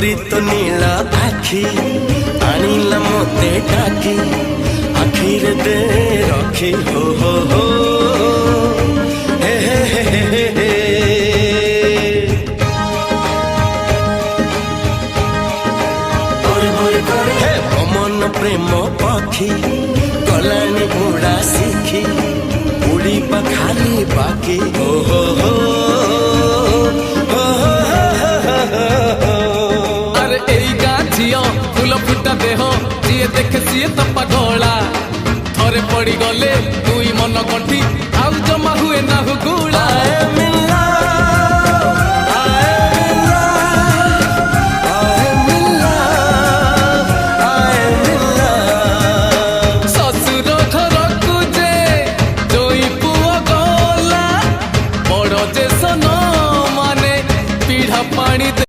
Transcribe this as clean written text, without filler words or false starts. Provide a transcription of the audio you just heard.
तोरी तो नीला आखी आनिला मोते डाकी आखिर दे रखी हो हे हे हे हे हे हे मन प्रेम पक्षी गलानी उड़ा सीखी उड़ी खाली बाकी हो अरे एई गाछियो फूल फुटा देह जी देखे सी तो पगला थरे पड़ी गले